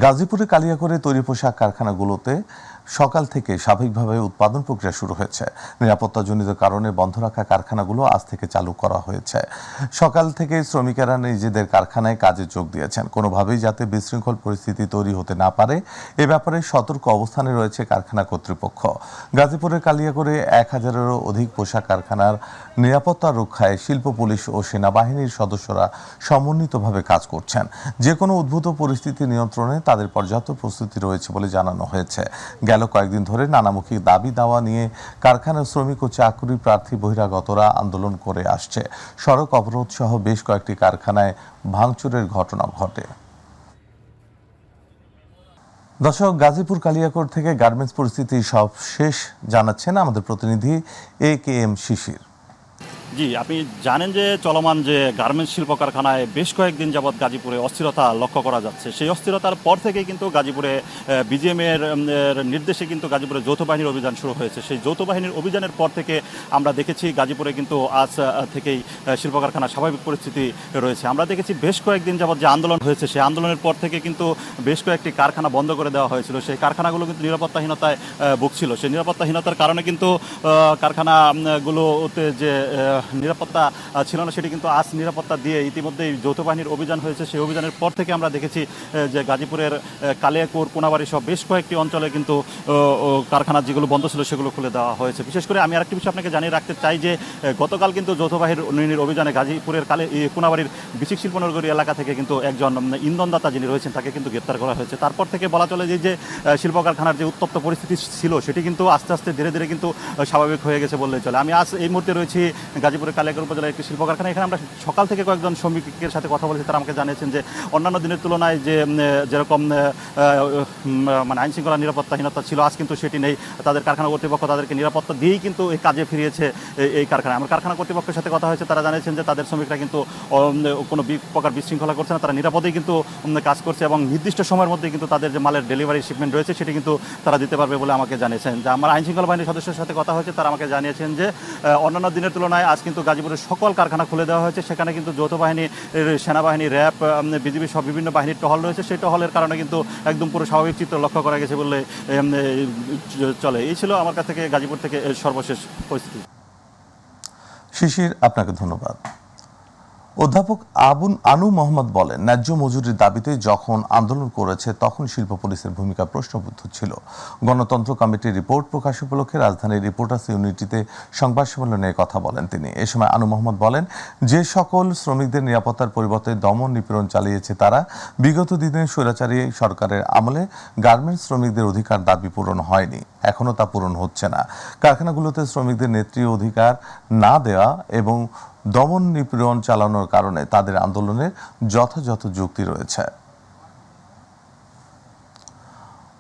গাজীপুরে কালিয়াকৈরে তৈরি পোশাক কারখানাগুলোতে সকাল থেকে স্বাভাবিকভাবে উৎপাদন প্রক্রিয়া শুরু হয়েছে। নিরাপত্তাজনিত কারণে বন্ধ রাখা কারখানাগুলো আজ থেকে চালু করা হয়েছে। সকাল থেকে শ্রমিকেরা নিজেদের কারখানায় কাজে যোগ দিয়েছেন। কোনোভাবেই যাতে বিশৃঙ্খল পরিস্থিতি তৈরি হতে না পারে এ ব্যাপারে সতর্ক অবস্থানে রয়েছে কারখানা কর্তৃপক্ষ। গাজীপুরের কালিয়াকৈরে 1000-এরও অধিক পোশাক কারখানার নিরাপত্তা রক্ষায় শিল্প পুলিশ ও সেনাবাহিনীর সদস্যরা সমন্বিতভাবে কাজ করছেন। যে কোনো উদ্ভূত পরিস্থিতি নিয়ন্ত্রণে তাদের পর্যাপ্ত প্রস্তুতি রয়েছে বলে জানানো হয়েছে। গেল কয়েকদিন ধরে নানামুখী দাবি দাওয়া নিয়ে কারখানার শ্রমিক ও চাকরি প্রার্থী বহিরাগতরা আন্দোলন করে আসছে। সড়ক অবরোধ সহ বেশ কয়েকটি কারখানায় ভাঙচুরের ঘটনা ঘটে। দর্শক, গাজীপুর কালিয়াকৈর থেকে গার্মেন্টস পরিস্থিতি সব শেষ জানাচ্ছেন আমাদের প্রতিনিধি AKM শিশির। জি, আপনি জানেন যে চলমান যে গার্মেন্টস শিল্প কারখানায় বেশ কয়েকদিন যাবৎ গাজীপুরে অস্থিরতা লক্ষ্য করা যাচ্ছে। সেই অস্থিরতার পর থেকেই কিন্তু গাজীপুরে বিজিএমের নির্দেশে কিন্তু গাজীপুরে যৌথ বাহিনীর অভিযান শুরু হয়েছে। সেই যৌথ বাহিনীর অভিযানের পর থেকে আমরা দেখেছি গাজীপুরে কিন্তু আজ থেকেই শিল্প কারখানার স্বাভাবিক পরিস্থিতি রয়েছে। আমরা দেখেছি বেশ কয়েকদিন যাবৎ যে আন্দোলন হয়েছে সেই আন্দোলনের পর থেকে কিন্তু বেশ কয়েকটি কারখানা বন্ধ করে দেওয়া হয়েছিল। সেই কারখানাগুলো কিন্তু নিরাপত্তাহীনতায় ভুগছিল। সেই নিরাপত্তাহীনতার কারণে কিন্তু কারখানাগুলোতে যে নিরাপত্তা ছিল না সেটি কিন্তু আজ নিরাপত্তা দিয়ে ইতিমধ্যেই যৌথ বাহিনীর অভিযান হয়েছে। সেই অভিযানের পর থেকে আমরা দেখেছি যে গাজীপুরের কালিয়াকৈর কোনাবাড়ি সহ বেশ কয়েকটি অঞ্চলে কিন্তু কারখানা যেগুলো বন্ধ ছিল সেগুলো খুলে দেওয়া হয়েছে। বিশেষ করে আমি আরেকটি বিষয় আপনাকে জানিয়ে রাখতে চাই যে গতকাল কিন্তু যৌথ বাহিনীর অভিযানে গাজীপুরের কোনাবাড়ির বিচিক শিল্পনগরী এলাকা থেকে কিন্তু একজন ইন্ধনদাতা যিনি রয়েছেন তাকে কিন্তু গ্রেপ্তার করা হয়েছে। তারপর থেকে বলা চলে যে শিল্প কারখানার যে উত্তপ্ত পরিস্থিতি ছিল সেটি কিন্তু আস্তে আস্তে ধীরে ধীরে কিন্তু স্বাভাবিক হয়ে গেছে বললেই চলে। আমি আজ এই মুহূর্তে রয়েছি গাজীপুরের কালিয়াকৈর উপজেলার একটি শিল্প কারখানা। এখানে আমরা সকাল থেকে কয়েকজন শ্রমিকের সাথে কথা বলেছি। তারা আমাকে জানিয়েছেন যে অন্যান্য দিনের তুলনায় যে যেরকম মানে আইন শৃঙ্খলা নিরাপত্তাহীনতা ছিল আজ কিন্তু সেটি নেই। তাদের কারখানা কর্তৃপক্ষ তাদেরকে নিরাপত্তা দিয়েই কিন্তু এই কাজে ফিরিয়েছে এই কারখানায়। আমার কারখানা কর্তৃপক্ষের সাথে কথা হয়েছে, তারা জানিয়েছেন যে তাদের শ্রমিকরা কিন্তু কোনো প্রকার বিশৃঙ্খলা করছে না, তারা নিরাপদেই কিন্তু কাজ করছে এবং নির্দিষ্ট সময়ের মধ্যে কিন্তু তাদের যে মালের ডেলিভারি শিপমেন্ট রয়েছে সেটি কিন্তু তারা দিতে পারবে বলে আমাকে জানিয়েছেন। যে আমার আইন শৃঙ্খলা বাহিনীর সদস্যের সাথে কথা হয়েছে, তারা আমাকে জানিয়েছেন যে অন্যান্য দিনের তুলনায় আজ কিন্তু গাজীপুরের সকল কারখানা খুলে দেওয়া হয়েছে। সেখানে কিন্তু যৌথ বাহিনী, সেনাবাহিনী, র্যাব, বিজিবি সব বিভিন্ন বাহিনীর টহল রয়েছে। সেই টহলের কারণে কিন্তু একদম পুরো স্বাভাবিক চিত্র লক্ষ্য করা গেছে বলে চলে। এই ছিল আমার কাছ থেকে গাজীপুর থেকে সর্বশেষ পরিস্থিতি। শিশির, আপনাকে ধন্যবাদ। অধ্যাপক আনু মোহাম্মদ বলেন, ন্যায্য মজুরির দাবিতে যখন আন্দোলন করেছে তখন শিল্প পুলিশের ভূমিকা প্রশ্নবিদ্ধ ছিল। গণতন্ত্র কমিটির রিপোর্ট প্রকাশ উপলক্ষে রাজধানীর রিপোর্টার্স ইউনিটিতে সংবাদ সম্মেলনে কথা বলেন তিনি। এ সময় আনু মোহাম্মদ বলেন, যে সকল শ্রমিকদের নিরাপত্তার পরিবর্তে দমন নিপীড়ন চালিয়েছে তারা বিগত দিনে স্বৈরাচারী সরকারের আমলে গার্মেন্টস শ্রমিকদের অধিকার দাবি পূরণ হয়নি, এখনও তা পূরণ হচ্ছে না। কারখানাগুলোতে শ্রমিকদের নেত্রী অধিকার না দেওয়া এবং দমন নিপীড়ন চালানোর কারণে তাদের আন্দোলনের যথাযথ যুক্তি রয়েছে।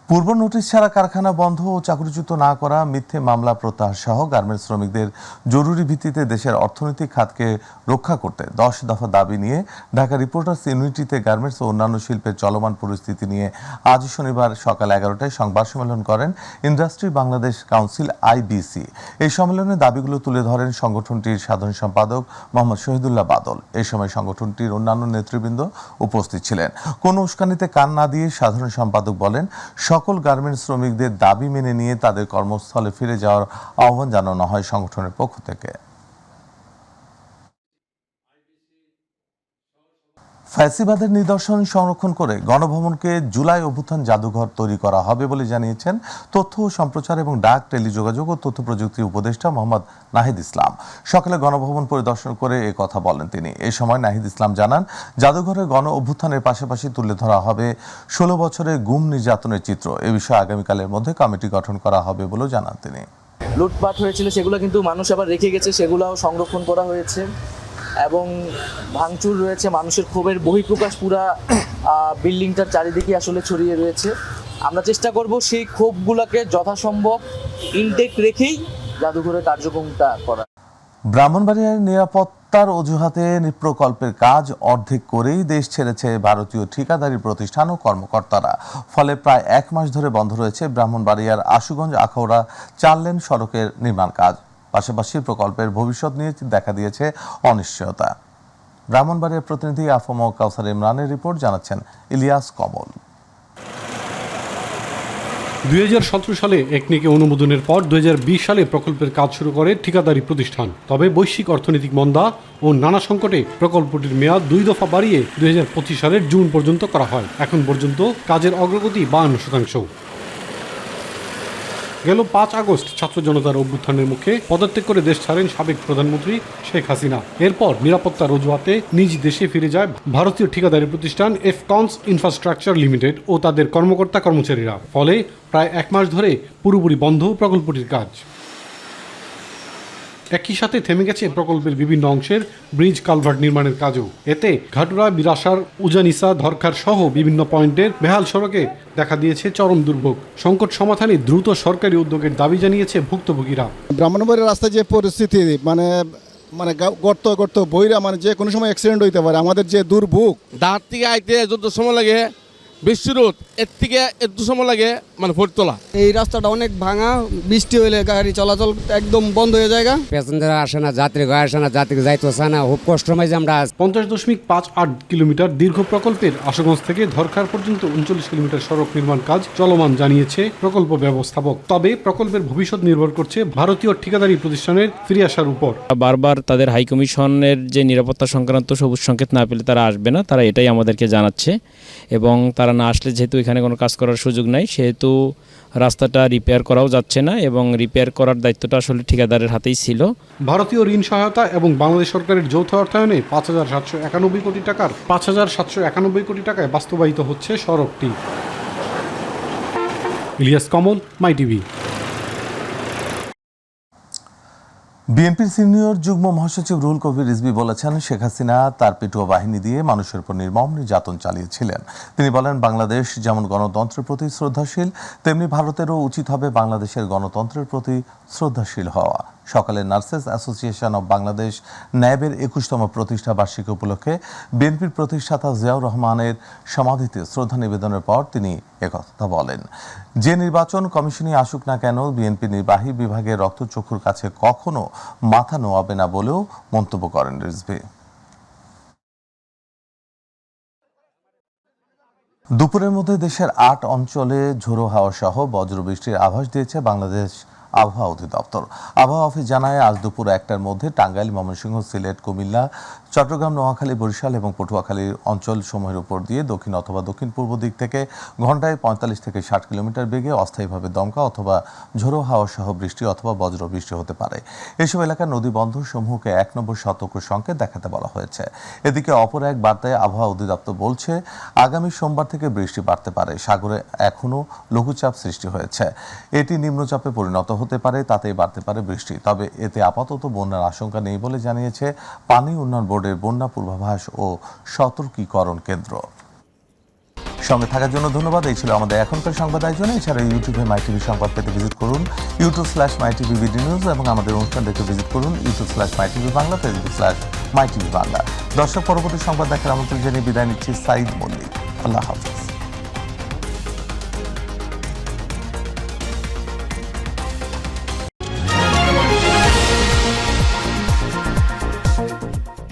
পূর্ব নোটিশ ছাড়া কারখানা বন্ধ ও চাকরিচ্যুত না করা, মিথ্যে মামলা প্রত্যাহার সহ গার্মেন্টস শ্রমিকদের জরুরি ভিত্তিতে দেশের অর্থনৈতিক খাতকে রক্ষা করতে 10 দফা দাবি নিয়ে ঢাকা রিপোর্টার্স ইউনিটিতে গার্মেন্টস ও অন্যান্য শিল্পের চলমান পরিস্থিতি নিয়ে আজ শনিবার সকাল 11টায় সংবাদ সম্মেলন করেন ইন্ডাস্ট্রি বাংলাদেশ কাউন্সিল IBC। এই সম্মেলনে দাবিগুলো তুলে ধরেন সংগঠনটির সাধারণ সম্পাদক মোহাম্মদ শহীদুল্লাহ বাদল। এই সময় সংগঠনটির অন্যান্য নেতৃবৃন্দ উপস্থিত ছিলেন। কোনো উস্কানিতে কান না দিয়ে সাধারণ সম্পাদক বলেন, সকল গার্মেন্টস শ্রমিকদের দাবি মেনে নিয়ে তাদের কর্মস্থলে ফিরে যাওয়ার আহ্বান জানানো হয় সংগঠনের পক্ষ থেকে। ফ্যাসিবাদের নিদর্শন সংরক্ষণ করে গণভবনকে জুলাই অভ্যুত্থান জাদুঘর তৈরি করা হবে বলে জানিয়েছেন তথ্য ও সম্প্রচার এবং ডাক, টেলিযোগাযোগ ও তথ্য প্রযুক্তি উপদেষ্টা মোহাম্মদ নাহিদ ইসলাম। সকালে গণভবন পরিদর্শন করে এ কথা বলেন তিনি। এ সময় নাহিদ ইসলাম জানান, জাদুঘরে গণ অভ্যুত্থানের পাশাপাশি তুলে ধরা হবে 16 বছরের গুম নির্যাতনের চিত্র। এ বিষয়ে আগামীকালের মধ্যে কমিটি গঠন করা হবে বলেও জানান তিনি। লুটপাট হয়েছিল সেগুলো কিন্তু মানুষ আবার রেখে গেছে, সেগুলোও সংরক্ষণ করা হয়েছে এবং ভাঙচুর রয়েছে, মানুষের ক্ষোভের বহিঃপ্রকাশ পুরা বিল্ডিংটার চারিদিকে আসলে ছড়িয়ে রয়েছে। আমরা চেষ্টা করব সেই ক্ষোভগুলোকে যথাসম্ভব ইনটেক রেখেই জাদুঘরের কার্যক্রমটা করা। ব্রাহ্মণবাড়িয়ার নিরাপত্তার অজুহাতে প্রকল্পের কাজ অর্ধেক করেই দেশ ছেড়েছে ভারতীয় ঠিকাদারি প্রতিষ্ঠান ও কর্মকর্তারা। ফলে প্রায় 1 মাস ধরে বন্ধ রয়েছে ব্রাহ্মণবাড়িয়ার আশুগঞ্জ আখাউড়া 4 লেন সড়কের নির্মাণ কাজ। পাশাপাশি প্রকল্পের ভবিষ্যৎ নিয়ে দেখা দিয়েছে অনিশ্চয়তা। ব্রাহ্মণবাড়িয়ার প্রতিনিধি আফম কাউসার ইমরানের রিপোর্ট, জানাচ্ছেন ইলিয়াস কমল। 2017 সালে একনেকে অনুমোদনের পর 2020 সালে প্রকল্পের কাজ শুরু করে ঠিকাদারি প্রতিষ্ঠান। তবে বৈশ্বিক অর্থনৈতিক মন্দা ও নানা সংকটে প্রকল্পটির মেয়াদ 2 দফা বাড়িয়ে 2025 সালের জুন পর্যন্ত করা হয়। এখন পর্যন্ত কাজের অগ্রগতি 52%। গেল 5 আগস্ট ছাত্র জনতার অভ্যুত্থানের মুখে পদত্যাগ করে দেশ ছাড়েন সাবেক প্রধানমন্ত্রী শেখ হাসিনা। এরপর নিরাপত্তার অজুহাতে নিজ দেশে ফিরে যায় ভারতীয় ঠিকাদারি প্রতিষ্ঠান এফকনস ইনফ্রাস্ট্রাকচার লিমিটেড ও তাদের কর্মকর্তা কর্মচারীরা। ফলে প্রায় 1 মাস ধরে পুরোপুরি বন্ধ প্রকল্পটির কাজ। একই সাথে থেমে গেছে প্রকল্পের বিভিন্ন অংশের ব্রিজ কালভার্ট নির্মাণের কাজও। এতে ঘাটুরা, বিরাসার, উজানিসা, ধরখার সহ বিভিন্ন পয়েন্টের বেহাল সড়কে দেখা দিয়েছে চরম দুর্ভোগ। সংকট সমাধানে দ্রুত সরকারি উদ্যোগের দাবি জানিয়েছে ভুক্তভোগীরা। ব্রাহ্মণবাড়িয়ার রাস্তায় যে পরিস্থিতি মানে গর্ত বইরা যে কোনো সময় অ্যাক্সিডেন্ট হইতে পারে। আমাদের যে দুর্ভোগ, দাঁড় থেকে আইতে যত সময় লাগে বৃষ্টি রোদ, এর থেকে একটু সময় লাগে ফোরতলা। এই রাস্তাটা অনেক ভাঙা, বৃষ্টি হইলে গাড়ি চলাচল একদম বন্ধ হয়ে যায়। প্যাসেঞ্জার আসে না, যাত্রী আসে না, যাত্রী যাইতেছে না, খুব কষ্ট হয়। আমরা 50.58 কিলোমিটার দীর্ঘ প্রকল্পের আশুগঞ্জ থেকে ধরখার পর্যন্ত 39 কিলোমিটার সড়ক নির্মাণ কাজ চলমান জানিয়েছে প্রকল্প ব্যবস্থাপক। তবে প্রকল্পের ভবিষ্যৎ নির্ভর করছে ভারতীয় ঠিকাদারি প্রতিষ্ঠানের ফিরে আসার উপর। বারবার তাদের হাইকমিশনের যে নিরাপত্তা সংক্রান্ত সবুজ সংকেত না পেলে তারা আসবে না, তারা এটাই আমাদেরকে জানাচ্ছে। এবং তারা না আসলে যেহেতু এখানে কোনো কাজ করার সুযোগ নাই, সেহেতু রাস্তাটা রিপেয়ার করাও যাচ্ছে না এবং রিপেয়ার করার দায়িত্বটা আসলে ঠিকাদারের হাতেই ছিল। ভারতীয় ঋণ সহায়তা এবং বাংলাদেশ সরকারের যৌথ অর্থায়নে 5,791 কোটি টাকার 5,791 কোটি টাকায় বাস্তবায়িত হচ্ছে সড়কটি। ইলিয়াস কমল, মাই টিভি। বিএনপির সিনিয়র যুগ্ম মহাসচিব রুহুল কবির রিজভী বলেছেন, শেখ হাসিনা তার পেটুয়া বাহিনী দিয়ে মানুষের উপর নির্মম নির্যাতন চালিয়েছিলেন। তিনি বলেন, বাংলাদেশ যেমন গণতন্ত্রের প্রতি শ্রদ্ধাশীল, তেমনি ভারতেরও উচিত হবে বাংলাদেশের গণতন্ত্রের প্রতি শ্রদ্ধাশীল হওয়া। সকালে নার্সেস অ্যাসোসিয়েশন অব বাংলাদেশ ন্যাবের 21তম প্রতিষ্ঠা বার্ষিকী উপলক্ষে বিএনপির প্রতিষ্ঠাতা জিয়াউর রহমানের সমাধিতে শ্রদ্ধা নিবেদনের পর তিনি একথা বলেন। যে নির্বাচন কমিশনই আসুক না কেন, বিএনপি নির্বাহী বিভাগের রক্তচক্ষুর কাছে কখনো মাথা নোয়াবে না বলেও মন্তব্য করেন রিজভী। দুপুরের মধ্যে দেশের 8 অঞ্চলে ঝোড়ো হাওয়া সহ বজ্রবৃষ্টির আভাস দিয়েছে বাংলাদেশ আবহাওয়া অধিদপ্তর। আবহাওয়া অফিস জানায়, আজ দুপুর 1টার মধ্যে টাঙ্গাইল, ময়মনসিংহ, সিলেট, কুমিল্লা, চট্টগ্রাম, নোয়াখালী, বরিশাল এবং পটুয়াখালীর অঞ্চলসমূহের উপর দিয়ে দক্ষিণ অথবা দক্ষিণ পূর্ব দিক থেকে ঘন্টায় 45 থেকে 60 কিলোমিটার বেগে অস্থায়ীভাবে দমকা অথবা ঝোড়ো হাওয়া সহ বৃষ্টি অথবা বজ্র বৃষ্টি হতে পারে। এসব এলাকার নদী বন্দর সমূহকে 1 নম্বর সতর্ক সংকেত দেখাতে বলা হয়েছে। এদিকে অপর এক বার্তায় আবহাওয়া অধিদপ্তর বলছে, আগামী সোমবার থেকে বৃষ্টি বাড়তে পারে। সাগরে এখনও লঘুচাপ সৃষ্টি হয়েছে, এটি নিম্নচাপে পরিণত হতে পারে, তাতেই বাড়তে পারে বৃষ্টি। তবে এতে আপাতত বন্যার আশঙ্কা নেই বলে জানিয়েছে পানি উন্নয়ন বোর্ডের বন্যা পূর্বাভাস ও সতর্কীকরণ কেন্দ্র। সঙ্গে থাকার জন্য ধন্যবাদ। এই ছিল আমাদের এখনকার সংবাদ আয়োজন। এছাড়া ইউটিউবে মাই টিভি সংবাদ পেতে ভিজিট করুন youtube/mytvbdnews এবং আমাদের অনুষ্ঠান দেখতে ভিজিট করুন youtube/mytvbangla, facebook/mytvbangla। দর্শক, পরবর্তী সংবাদ দেখার আমন্ত্রণ জানিয়ে বিদায় নিচ্ছি। সাইদ মল্লিক। আল্লাহ হাফিজ।